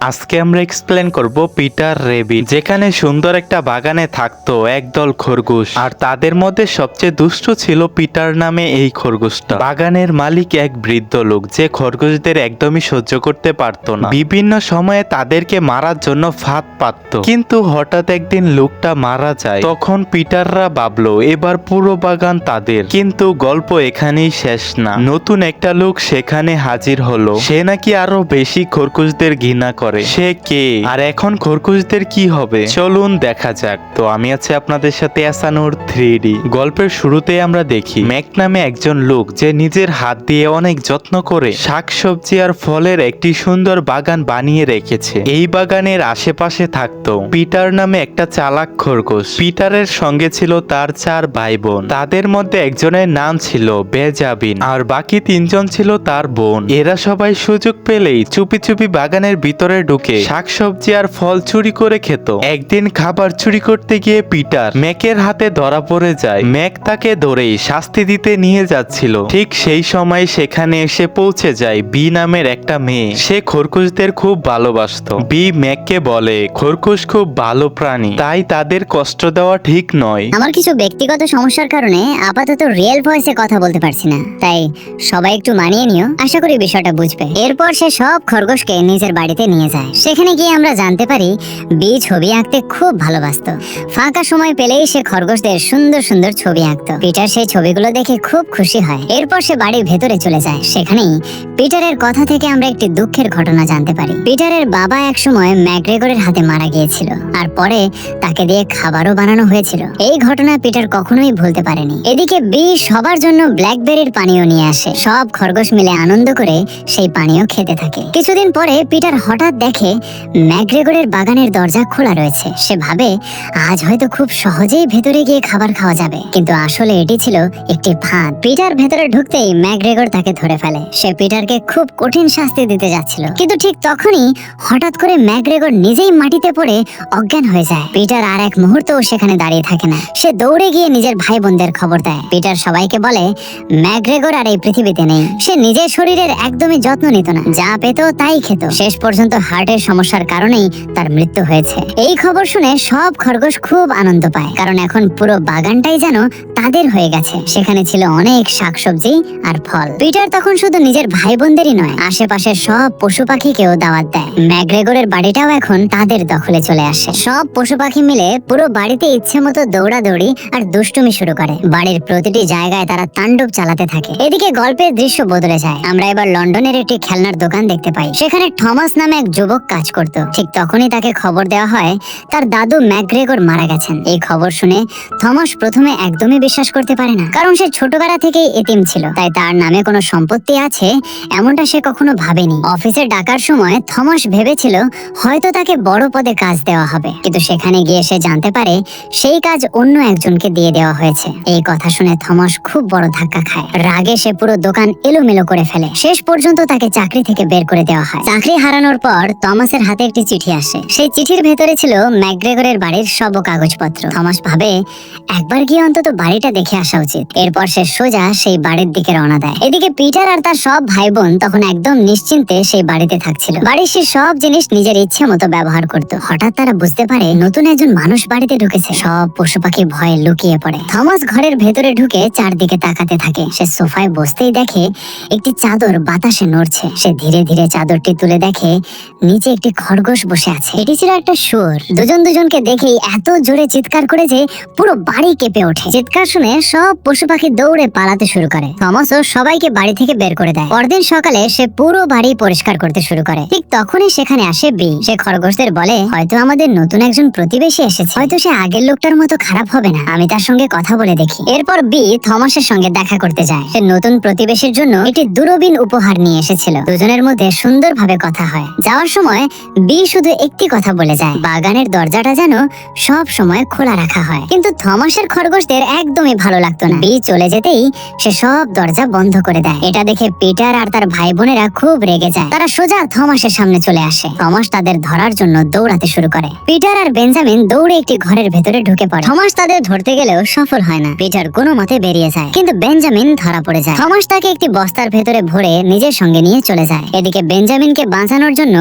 আজকে আমরা এক্সপ্লেন করব পিটার রেবিট, যেখানে সুন্দর একটা বাগানে থাকতো একদল খরগোশ, আর তাদের মধ্যে সবচেয়ে দুষ্ট ছিল পিটার নামে এই খরগোশটা। বাগানের মালিক এক বৃদ্ধ লোক, যে খরগোশদের একদমই সহ্য করতে পারতো না। বিভিন্ন সময়ে তাদেরকে মারার জন্য ফাঁদ পাততো, কিন্তু হঠাৎ একদিন লোকটা মারা যায়। তখন পিটাররা ভাবলো এবার পুরো বাগান তাদের। কিন্তু গল্প এখানেই শেষ না। নতুন একটা লোক সেখানে হাজির হলো। সে নাকি আরো বেশি খরগোশদের ঘৃণা করে। সে কে, আর এখন খরগোশদের কি হবে, চলুন দেখা যাক। তো আমি আছি আপনাদের সাথে আসানুর 3D। গল্পের শুরুতে আমরা দেখি ম্যাক নামে একজন লোক, যে নিজের হাত দিয়ে অনেক যত্ন করে শাকসবজি আর ফলের একটি সুন্দর বাগান বানিয়ে রেখেছে। এই বাগানের আশেপাশে থাকতো পিটার নামে একটা চালাক খরগোশ। পিটারের সঙ্গে ছিল তার 4 ভাই বোন। তাদের মধ্যে একজনের নাম ছিল বেঞ্জামিন, আর বাকি 3 জন ছিল তার বোন। এরা সবাই সুযোগ পেলেই চুপি চুপি বাগানের ভিতরে ঢুকে শাকসবজি আর ফল চুরি করে খেত। একদিন খাবার চুরি করতে গিয়ে পিটার ম্যাকের হাতে ধরা পড়ে যায়। ম্যাক তাকে ধরেই শাস্তি দিতে নিয়ে যাচ্ছিল। ঠিক সেই সময় সেখানে এসে পৌঁছে যায় বি নামের একটা মেয়ে। সে খরগোশদের খুব ভালোবাসতো। বি ম্যাককে বলে খরগোশ খুব ভালো প্রাণী, তাই তাদের কষ্ট দেওয়া ঠিক নয়। আমার কিছু ব্যক্তিগত সমস্যার কারণে আপাতত রিয়েল ভয়েসে কথা বলতে পারছি না, তাই সবাই একটু মানিয়ে নিও। আশা করি বিষয়টা বুঝবে। এরপর সে সব খরগোশকে নিজের বাড়িতে নিয়ে যায়। সেখানে গিয়ে আমরা জানতে পারি বি ছবি আঁকতে খুব ভালোবাসতো। ফাঁকা সময় পেলেই সে খরগোশদের সুন্দর সুন্দর ছবি আঁকতো। পিটার সেই ছবিগুলো দেখে খুব খুশি হয়। এরপর সে বাড়ির ভেতরে চলে যায়। সেখানেই পিটারের কথা থেকে আমরা একটি দুঃখের ঘটনা জানতে পারি। পিটারের বাবা একসময় ম্যাকগ্রেগরের হাতে মারা গিয়েছিল, আর পরে তাকে দিয়ে খাবারও বানানো হয়েছিল। এই ঘটনা পিটার কখনোই ভুলতে পারেনি। এদিকে বি সবার জন্য ব্ল্যাকবেরির পানীয় নিয়ে আসে। সব খরগোশ মিলে আনন্দ করে সেই পানীয় খেতে থাকে। কিছুদিন পরে পিটার হঠাৎ দেখে ম্যাকগ্রেগরের বাগানের দরজা খোলা রয়েছে। সে ভাবে আজ হয়তো খুব সহজেই ভেতরে গিয়ে খাবার খাওয়া যাবে, কিন্তু আসলে এটি ছিল একটি ফাঁদ। পিটার ভেতরে ঢুকতেই ম্যাকগ্রেগর তাকে ধরে ফেলে। সে পিটারকে খুব কঠিন শাস্তি দিতে যাচ্ছিল, কিন্তু ঠিক তখনই হঠাৎ করে ম্যাকগ্রেগর নিজেই মাটিতে পড়ে অজ্ঞান হয়ে যায়। পিটার আর এক মুহূর্তও সেখানে দাঁড়িয়ে থাকে না। সে দৌড়ে গিয়ে নিজের ভাই বোনদের খবর দেয়। পিটার সবাইকে বলে ম্যাকগ্রেগর আর এই পৃথিবীতে নেই। সে নিজের শরীরের একদমই যত্ন নিত না, যা পেত তাই খেত। শেষ পর্যন্ত হার্টের সমস্যার কারণেই তার মৃত্যু হয়েছে। এই খবর শুনে সব খরগোশ খুব আনন্দ পায়, কারণ এখন পুরো বাগানটাই যেন তাদের হয়ে গেছে। সেখানে ছিল অনেক শাকসবজি আর ফল। পিটার তখন শুধু নিজের ভাই বোনদেরই নয়, আশেপাশের সব পশু পাখিকেও দাওয়াত দেয়। ম্যাকগ্রেগরের বাড়িটাও এখন তাদের দখলে চলে আসে। সব পশু পাখি মিলে পুরো বাড়িতে ইচ্ছে মতো দৌড়াদৌড়ি আর দুষ্টুমি শুরু করে। বাড়ির প্রতিটি জায়গায় তারা তাণ্ডব চালাতে থাকে। এদিকে গল্পের দৃশ্য বদলে যায়। আমরা এবার লন্ডনের একটি খেলনার দোকান দেখতে পাই। সেখানে থমাস নামে এক যুবক কাজ করত। ঠিক তখনই তাকে খবর দেওয়া হয় তার দাদু ম্যাকগ্রেগর মারা গেছেন। এই খবর শুনে থমাস প্রথমে একদমই বিশ্বাস করতে পারে না, কারণ সে ছোটবেলা থেকেই এতিম ছিল, তাই তার নামে কোনো সম্পত্তি আছে এমনটা সে কখনো ভাবেনি। অফিসে ডাকার সময় থমাস ভেবেছিল হয়তো তাকে বড় পদে কাজ দেওয়া হবে, কিন্তু সেখানে গিয়ে সে জানতে পারে সেই কাজ অন্য একজনকে দিয়ে দেওয়া হয়েছে। এই কথা শুনে থমাস খুব বড় ধাক্কা খায়। রাগে সে পুরো দোকান এলোমেলো করে ফেলে। শেষ পর্যন্ত তাকে চাকরি থেকে বের করে দেওয়া হয়। চাকরি হারানোর পর থমাসের হাতে একটি চিঠি আসে। সেই চিঠির ভেতরে ছিল ম্যাকগ্রেগরের বাড়ির সব কাগজপত্র। থমাস ভাবে একবার গিয়ে অন্তত বাড়িটা দেখে আসা উচিত। এরপর সে সোজা সেই বাড়ির দিকে রওনা দেয়। এদিকে পিটার আর তার সব ভাই বোন তখন একদম নিশ্চিন্তে সেই বাড়িতে থাকছিল। বাড়ির সে সব জিনিস নিজের ইচ্ছে মতো ব্যবহার করত। হঠাৎ তারা বুঝতে পারে নতুন একজন মানুষ বাড়িতে ঢুকেছে। সব পশু পাখি ভয়ে লুকিয়ে পড়ে। থমাস ঘরের ভেতরে ঢুকে চারদিকে তাকাতে থাকে। সে সোফায় বসতেই দেখে একটি চাদর বাতাসে নড়ছে। সে ধীরে ধীরে চাদরটি তুলে দেখে নিচে একটি খরগোশ বসে আছে। এটি ছিল একটা শুয়োর। দুজন দুজনকে দেখেই এত জোরে চিৎকার করে যে পুরো বাড়ি কেঁপে ওঠে। চিৎকার শুনে সব পশু পাখি দৌড়ে পালাতে শুরু করে। থমাসও সবাইকে বাড়ি থেকে বের করে দেয়। পরদিন সকালে সে পুরো বাড়ি পরিষ্কার করতে শুরু করে। ঠিক তখনই সেখানে আসে বি। সে খরগোশদের বলে হয়তো আমাদের নতুন একজন প্রতিবেশী এসেছে, হয়তো সে আগের লোকটার মতো খারাপ হবে না, আমি তার সঙ্গে কথা বলে দেখি। এরপর বি থমাসের সঙ্গে দেখা করতে যায়। সে নতুন প্রতিবেশীর জন্য একটি দূরবীন উপহার নিয়ে এসেছিল। দুজনের মধ্যে সুন্দরভাবে কথা হয়। যাওয়ার সময় বি শুধু একটি কথা বলে যায়, বাগানের দরজাটা যেন সব সময় খোলা রাখা হয়। কিন্তু থমাসের খরগোশদের একদমই ভালো লাগতো না। বি চলে যেতেই সে সব দরজা বন্ধ করে দেয়। এটা দেখে পিটার আর তার ভাই বোনেরা খুব রেগে যায়। তারা সোজা থমাসের সামনে চলে আসে। থমাস তাদের ধরার জন্য দৌড়াতে শুরু করে। পিটার আর বেঞ্জামিন দৌড়ে একটি ঘরের ভেতরে ঢুকে পড়ে। থমাস তাদের ধরতে গেলেও সফল হয় না। পিটার কোনো মতে বেরিয়ে যায়, কিন্তু বেঞ্জামিন ধরা পড়ে যায়। থমাস তাকে একটি বস্তার ভেতরে ভরে নিজের সঙ্গে নিয়ে চলে যায়। এদিকে বেঞ্জামিনকে বাঁচানোর জন্য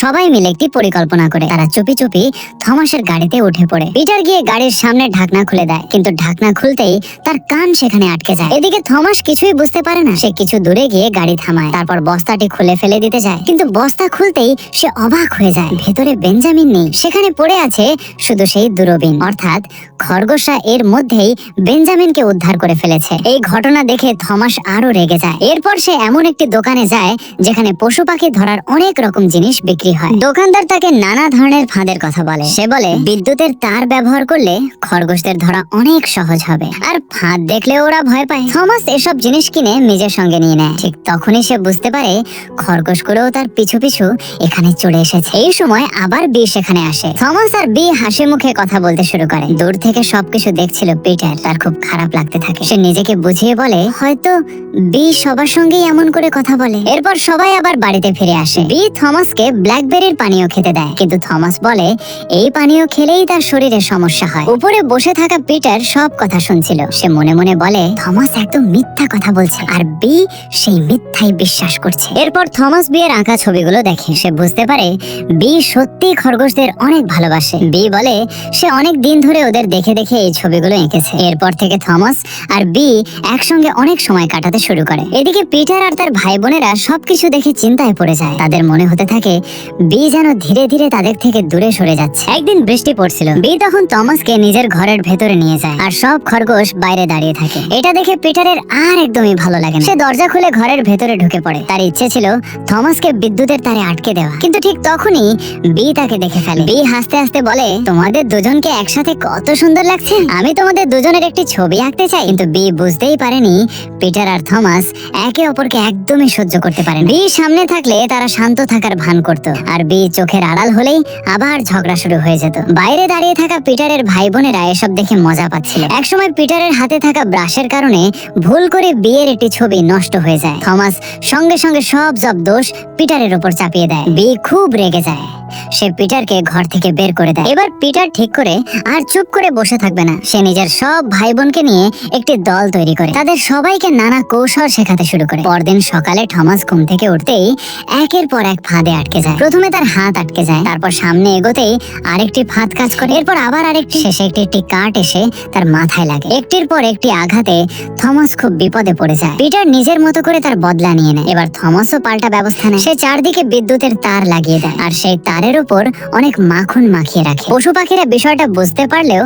সবাই মিলে একটি পরিকল্পনা করে। তারা চুপি চুপি থমাসের গাড়িতে উঠে পড়ে। পিটার গিয়ে গাড়ির সামনে ঢাকনা খুলে দেয়, কিন্তু ঢাকনা খুলতেই তার কান সেখানে আটকে যায়। এদিকে থমাস কিছুই বুঝতে পারে না। সে কিছু দূরে গিয়ে গাড়ি থামায়, তারপর বস্তাটি খুলে ফেলে দিতে যায়, কিন্তু বস্তা খুলতেই সে অবাক হয়ে যায়। ভেতরে বেঞ্জামিন নেই, সেখানে পড়ে আছে শুধু সেই দূরবীন, অর্থাৎ খরগোশরা এর মধ্যেই বেঞ্জামিনকে উদ্ধার করে ফেলেছে। এই ঘটনা দেখে থমাস আরো রেগে যায়। এরপর সে এমন একটি দোকানে যায় যেখানে পশু পাখি ধরার অনেক রকম জিনিস বিক্রি হয়। দোকানদার তাকে নানা ধরনের ফাঁদের কথা বলে। সে বলে বিদ্যুতের তার ব্যবহার করলে খরগোশদের ধরা অনেক সহজ হবে, আর ফাঁদ দেখলে ওরা ভয় পায়। থমাস এসব জিনিস কিনে নিজের সঙ্গে নিয়ে নেয়। ঠিক তখনই সে বুঝতে পারে খরগোশগুলোও তার পিছু পিছু এখানে চলে এসেছে। এই সময় আবার বি সেখানে আসে। থমাস আর বি হাসি মুখে কথা বলতে শুরু করে। দূর থেকে সবকিছু দেখছিল পিটার। তার খুব খারাপ লাগতে থাকে। সে নিজেকে বুঝিয়ে বলে হয়তো বি সবার সঙ্গেই এমন করে কথা বলে। এরপর সবাই আবার বাড়িতে ফিরে আসে। বি থমাসকে ব্ল্যাকবেরির পানীয় খেতে দেয়, কিন্তু থমাস বলে এই পানীয় খেলেই তার শরীরে সমস্যা হয়। উপরে বসে থাকা পিটার সব কথা শুনছিল। সে মনে মনে বলে থমাস একদম মিথ্যা কথা বলছে, আর বি সেই মিথ্যাই বিশ্বাস করছে। এরপর থমাস বিয়ের আঁকা ছবিগুলো দেখে। সে বুঝতে পারে বি সত্যি খরগোশদের অনেক ভালোবাসে। বি বলে সে অনেক দিন ধরে ওদের দেখে দেখে এই ছবিগুলো এঁকেছে। এরপর থেকে থমাস আর বি একসঙ্গে অনেক সময় কাটাতে শুরু করে। এদিকে পিটার আর তার ভাই বোনেরা সবকিছু দেখে চিন্তায় পড়ে যায়। তাদের মনে হতে থাকে বি যেন ধীরে ধীরে তাদের থেকে দূরে সরে যাচ্ছে। একদিন বৃষ্টি পড়ছিল। বি তখন থমাসকে নিজের ঘরের ভেতরে নিয়ে যায়, আর সব খরগোশ বাইরে দাঁড়িয়ে থাকে। এটা দেখে পিটারের আর একদমই ভালো লাগে না। সে দরজা খুলে ঘরের ভেতরে ঢুকে পড়ে। তার ইচ্ছে ছিল থমাসকে বিদ্যুতের তারে আটকে দেওয়া, কিন্তু ঠিক তখনই বি তাকে দেখে ফেলে। বি হাসতে হাসতে বলে তোমাদের দুজনকে একসাথে কত সুন্দর লাগছে, আমি তোমাদের দুজনের একটি ছবি আঁকতে চাই। কিন্তু বি বুঝতেই পারেনি পিটার আর থমাস একে অপরকে একদমই সহ্য করতে পারেন। বি সামনে থাকলে তারা শান্ত থাকার ভান করত, আর বি চোখের আড়াল হলেই আবার ঝগড়া শুরু হয়ে যেত। বাইরে দাঁড়িয়ে থাকা পিটারের ভাই বোনেরা এসব দেখে মজা পাচ্ছিল। একসময় পিটারের হাতে থাকা ব্রাশের কারণে ভুল করে বিয়ের একটি ছবি নষ্ট হয়ে যায়। থমাস সঙ্গে সঙ্গে সব দোষ পিটারের উপর চাপিয়ে দেয়। বি খুব রেগে যায়। সে পিটারকে ঘর থেকে বের করে দেয়। এবার পিটার ঠিক করে আর চুপ করে বসে থাকবে না। সে নিজের সব ভাই বোনকে নিয়ে একটি দল তৈরি করে তাদের সবাইকে নানা কৌশল শেখাতে শুরু করে। পরদিন সকালে থমাস ঘুম থেকে উঠতেই একের পর এক ফাঁদে আটকে যায়। প্রথমে তার হাত আটকে যায়, তারপর সামনে এগোতেই আরেকটি ফাঁদ কাজ করে, এরপর আবার আরেকটি, শেষে একটি কাঠ এসে তার মাথায় লাগে। একটির পর একটি আঘাতে থমাস খুব বিপদে পড়ে যায়। পিটার নিজের মতো করে তার বদলা নিয়ে নেয়। এবার থমাসও পাল্টা ব্যবস্থা নেয়। সে চারদিকে বিদ্যুতের তার লাগিয়ে দেয়, আর সেই তারের উপর অনেক মাখন মাখিয়ে রাখে। পশু পাখিরা বিষয়টা বুঝতে পারলেও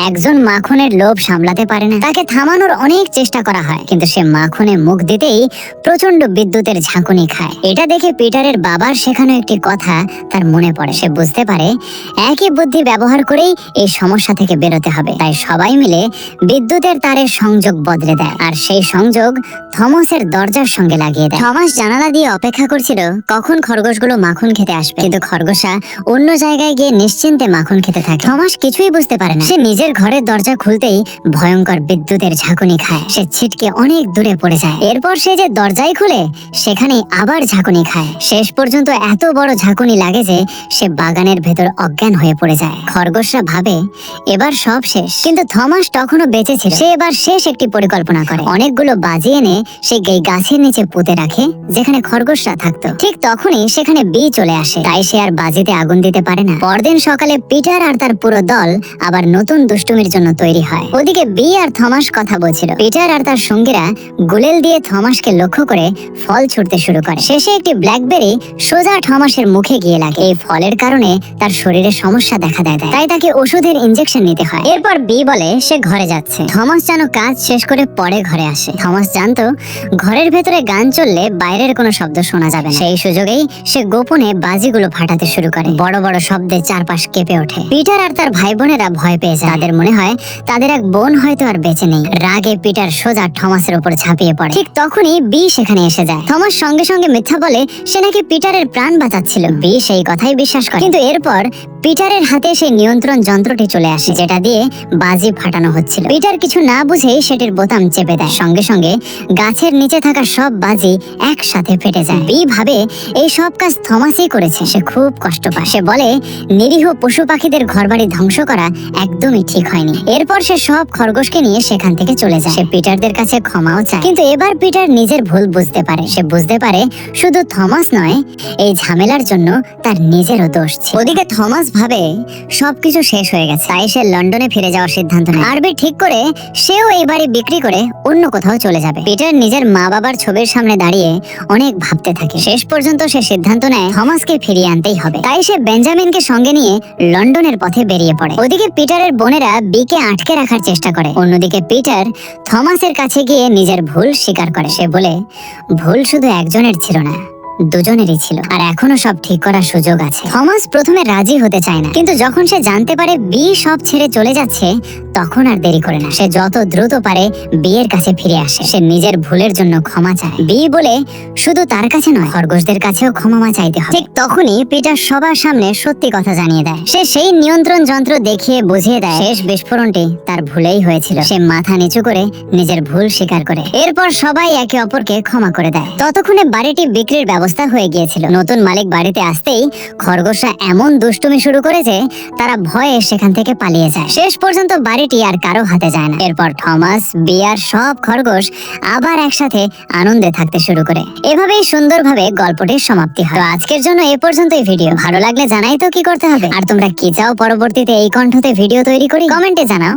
একজন মাখনের লোভ সামলাতে পারে না। তাকে থামানোর অনেক চেষ্টা করা হয়, কিন্তু সে মাখনে মুখ দিতেই প্রচন্ড বিদ্যুতের ঝাঁকুনি খায়। এটা দেখে পিটারের বাবার শেখানো একটি কথা তার মনে পড়ে। সে বুঝতে পারে একই বুদ্ধি ব্যবহার করেই এই সমস্যা থেকে বেরোতে হবে। তাই সবাই মিলে বিদ্যুতের তারের সংযোগ বদলে দেয়, আর সেই সংযোগ থমাসের দরজার সঙ্গে লাগিয়ে দেয়। থমাস জানালা দিয়ে অপেক্ষা করছিল কখন খরগোশগুলো মাখন খেতে আসবে, কিন্তু খরগোশা অন্য জায়গায় গিয়ে নিশ্চিন্তে মাখন খেতে থাকে। থমাস কিছুই বুঝতে পারে না। সে নিজের ঘরের দরজা খুলতেই ভয়ঙ্কর বিদ্যুতের ঝাঁকুনি খায়। সে ছিটকে অনেক দূরে পড়ে যায়। এরপর সে যে দরজাই খুলে সেখানে আবার ঝাঁকুনি খায়। শেষ পর্যন্ত এত বড় ঝাঁকুনি লাগে যে সে বাগানের ভেতর অজ্ঞান হয়ে পড়ে যায়। খরগোশরা ভাবে এবার সব শেষ, কিন্তু থমাস তখনও বেঁচে ছিল। সে এবার শেষ একটি পরিকল্পনা করে। অনেকগুলো বাজি এনে সে গাছের নিচে পুঁতে রাখে যেখানে খরগোশরা থাকতো। ঠিক তখনই সেখানে বি চলে আসে। তাই সে আর বাজিতে আগুন দিতে পারে না। পরদিন সকালে পিটার আর তার পুরো দল আবার নতুন দুষ্টুমির জন্য তৈরি হয়। ওদিকে বি আর থমাস কথা বলছিল। পিটার আর তার সঙ্গীরা গুলেল দিয়ে থমাসকে লক্ষ্য করে ফল ছুটতে শুরু করে। শেষে একটি ব্ল্যাকবেরি সোজা থমাসের মুখে গিয়ে লাগে। এই ফলের কারণে তার শরীরে সমস্যা দেখা দেয়, তাই তাকে ওষুধের ইনজেকশন নিতে হয়। এরপর বি বলে সে ঘরে যাচ্ছে। থমাস যেন কাজ শেষ করে পরে ঘরে আসে। থমাস জানতো ঘরের ভেতরে গান চললে বাইরের কোনো শব্দ শোনা যাবে না। সেই সুযোগেই সে গোপনে বাজিগুলো ফাটাতে শুরু করে। বড় বড় শব্দে চারপাশ কেঁপে ওঠে। পিটার আর তার ভাই বোনেরা ভয় পেয়ে যায়। তাদের মনে হয় তাদের এক বোন হয়তো আর বেঁচে নেই। রাগে পিটার সোজা থমাসের উপর ঝাঁপিয়ে পড়ে। ঠিক তখনই বি সেখানে এসে যায়। থমাস সঙ্গে সঙ্গে মিথ্যা বলে সে নাকি পিটারের প্রাণ বাঁচাচ্ছিল। বি সেই কথাই বিশ্বাস করে, কিন্তু এরপর পিটারের হাতে সেই নিয়ন্ত্রণ যন্ত্রটি চলে আসে, যেটা দিয়ে বাজি ফাটানো হচ্ছিল। পিটার কিছু না বুঝেই সেটির বোতাম চেপে দেয়। সঙ্গে সঙ্গে গাছের নিচে থাকা সব বাজি একসাথে ফেটে যায়। বি ভাবে এই সব কাজ থমাসই করেছে। সে খুব কষ্ট পায়। সে বলে নিরীহ পশু পাখিদের ঘরবাড়ি ধ্বংস করা একদমই ঠিক হয়নি। এরপর সে সব খরগোশকে নিয়ে সেখান থেকে চলে যায়। সে পিটারদের কাছে ক্ষমাও চায়, কিন্তু এবার পিটার নিজের ভুল বুঝতে পারে। সে বুঝতে পারে শুধু থমাস নয়, এই ঝামেলার জন্য তার নিজেরও দোষ ছিল। ওদিকে থমাস ভাবে সবকিছু শেষ হয়ে গেছে, তাই সে লন্ডনে ফিরে যাওয়ার সিদ্ধান্ত নেয়। আরবি ঠিক করে সেও এই বাড়ি বিক্রি করে অন্য কোথাও চলে যাবে। পিটার নিজের মা বাবার ছবির সামনে দাঁড়িয়ে অনেক ভাবতে থাকে। শেষ পর্যন্ত সে সিদ্ধান্ত নেয় থমাসকে ফিরিয়ে আনতেই হবে। তাই সে বেঞ্জামিনকে সঙ্গে নিয়ে লন্ডনের পথে বেরিয়ে পড়ে। ওদিকে পিটারের বোনেরা বিকে আটকে রাখার চেষ্টা করে। অন্যদিকে পিটার থমাসের কাছে গিয়ে নিজের ভুল স্বীকার করে। সে বলে ভুল শুধু একজনের ছিল না, দুজনেরই ছিল, আর এখনো সব ঠিক করার সুযোগ আছে। থমাস প্রথমে রাজি হতে চায় না, কিন্তু যখন সে জানতে পারে বি সব ছেড়ে চলে যাচ্ছে, তখন আর দেরি করে না। সে যত দ্রুত পারে বিয়ের কাছে ফিরে আসে। সে নিজের ভুলের জন্য ক্ষমা চায়। বি বলে শুধু তার কাছে নয়, খরগোশদের কাছেও ক্ষমা চাইতে হবে। ঠিক তখনই পিটার সবার সামনে সত্যি কথা জানিয়ে দেয়। সে সেই নিয়ন্ত্রণ যন্ত্র দেখিয়ে বুঝিয়ে দেয় শেষ বিস্ফোরণটি তার ভুলেই হয়েছিল। সে মাথা নিচু করে নিজের ভুল স্বীকার করে। এরপর সবাই একে অপরকে ক্ষমা করে দেয়। ততক্ষণে বাড়িটি বিক্রির ব্যবস্থা হয়ে গিয়েছিল। নতুন মালিক বাড়িতে আসতেই খরগোশরা এমন দুষ্টুমি শুরু করে যে তারা ভয়ে সেখান থেকে পালিয়ে যায়। শেষ পর্যন্ত বাড়িটি আর কারো হাতে যায় না। এরপর থমাস, বিয়ার সব খরগোশ আবার একসাথে আনন্দে থাকতে শুরু করে। এভাবেই সুন্দরভাবে গল্পটির সমাপ্তি হয়। তো আজকের জন্য এ পর্যন্তই ভিডিও। ভালো লাগলে জানাই তো কি করতে হবে, আর তোমরা কি চাও পরবর্তীতে এই কণ্ঠতে ভিডিও তৈরি করি, কমেন্টে জানাও।